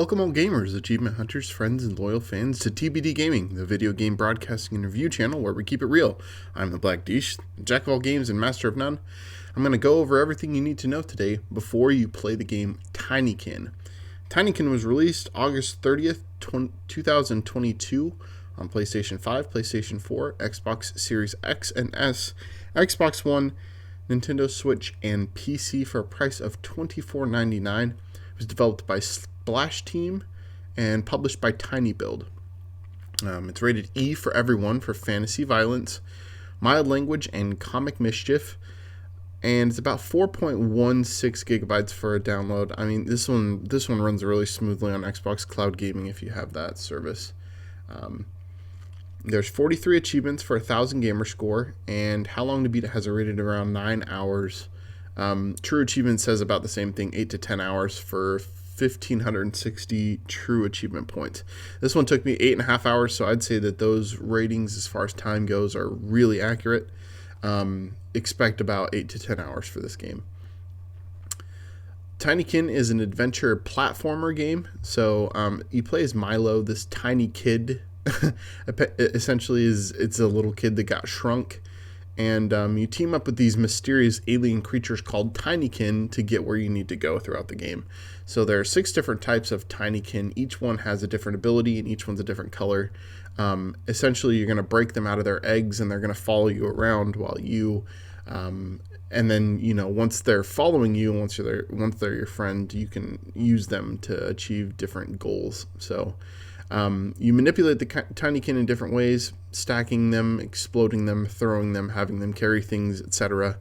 Welcome all gamers, achievement hunters, friends, and loyal fans to TBD Gaming, the video game broadcasting and review channel where we keep it real. I'm the Black Dish, jack of all games and master of none. I'm going to go over everything you need to know today before you play the game Tinykin. Tinykin was released August 30th, 2022 on PlayStation 5, PlayStation 4, Xbox Series X and S, Xbox One, Nintendo Switch, and PC for a price of $24.99. It was developed by Splash Team and published by Tiny Build. It's rated E for everyone for fantasy violence, mild language, and comic mischief. And it's about 4.16 gigabytes for a download. I mean, this one runs really smoothly on Xbox Cloud Gaming if you have that service. There's 43 achievements for 1,000 gamer score, and How Long to Beat It has a rated around 9 hours. True Achievement says about the same thing, 8 to 10 hours for 1,560 true achievement points. This one took me 8.5 hours, so I'd say that those ratings as far as time goes are really accurate. Expect about 8 to 10 hours for this game. Tinykin is an adventure platformer game. So you play as Milo, this tiny kid. Essentially, it's a little kid that got shrunk. And you team up with these mysterious alien creatures called Tinykin to get where you need to go throughout the game. So there are 6 different types of Tinykin. Each one has a different ability, and each one's a different color. Essentially, you're going to break them out of their eggs, and they're going to follow you around while you... and then, once they're following you, once they're your friend, you can use them to achieve different goals. So... you manipulate the Tinykin in different ways, stacking them, exploding them, throwing them, having them carry things, etc.,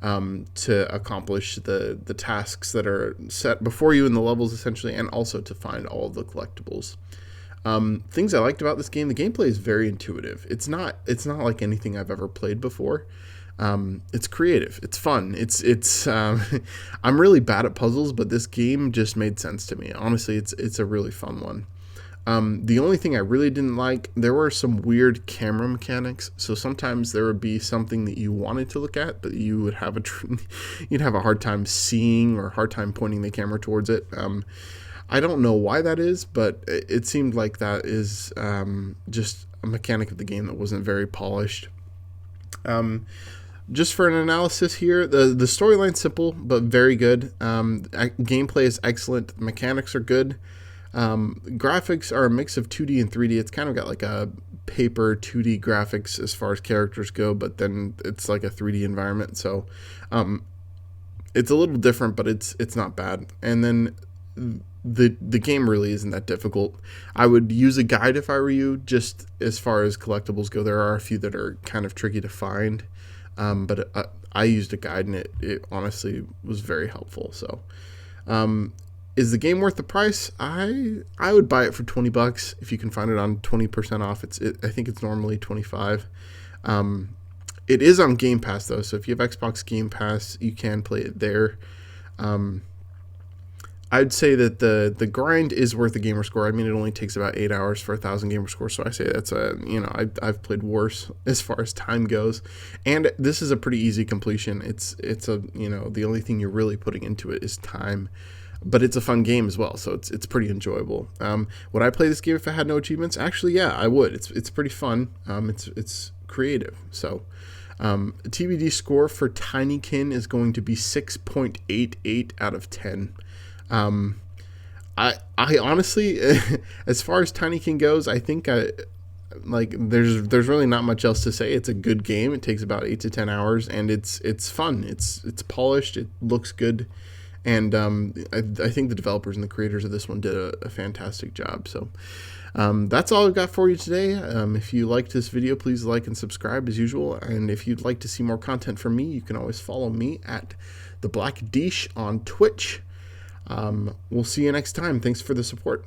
to accomplish the tasks that are set before you in the levels, essentially, and also to find all of the collectibles. Things I liked about this game: the gameplay is very intuitive. It's not like anything I've ever played before. It's creative. It's fun. I'm really bad at puzzles, but this game just made sense to me. Honestly, it's a really fun one. The only thing I really didn't like, there were some weird camera mechanics. So sometimes there would be something that you wanted to look at, but you would have you'd have a hard time seeing or hard time pointing the camera towards it. I don't know why that is, but it seemed like that is just a mechanic of the game that wasn't very polished. Just for an analysis here, the storyline's simple but very good. Gameplay is excellent. Mechanics are good. Graphics are a mix of 2D and 3D. It's kind of got like a paper 2D graphics as far as characters go, but then it's like a 3D environment. So it's a little different, but it's not bad. And then the game really isn't that difficult. I would use a guide if I were you. Just as far as collectibles go, there are a few that are kind of tricky to find, but I used a guide, and it honestly was very helpful. So is the game worth the price? I would buy it for $20 if you can find it on 20% off. I think it's normally $25. It is on Game Pass though, so if you have Xbox Game Pass, you can play it there. I'd say that the grind is worth the gamer score. I mean, it only takes about 8 hours for 1,000 gamer score, so I say that's I've played worse as far as time goes, and this is a pretty easy completion. It's the only thing you're really putting into it is time. But it's a fun game as well, so it's pretty enjoyable. Would I play this game if I had no achievements? Actually, yeah, I would. It's pretty fun. It's creative. So, TBD score for Tinykin is going to be 6.88 out of 10. I honestly, as far as Tinykin goes, I think there's really not much else to say. It's a good game. It takes about 8 to 10 hours, and it's fun. It's polished. It looks good. And I think the developers and the creators of this one did a fantastic job. So that's all I've got for you today. If you liked this video, please like and subscribe as usual. And if you'd like to see more content from me, you can always follow me at the Black Dish on Twitch. We'll see you next time. Thanks for the support.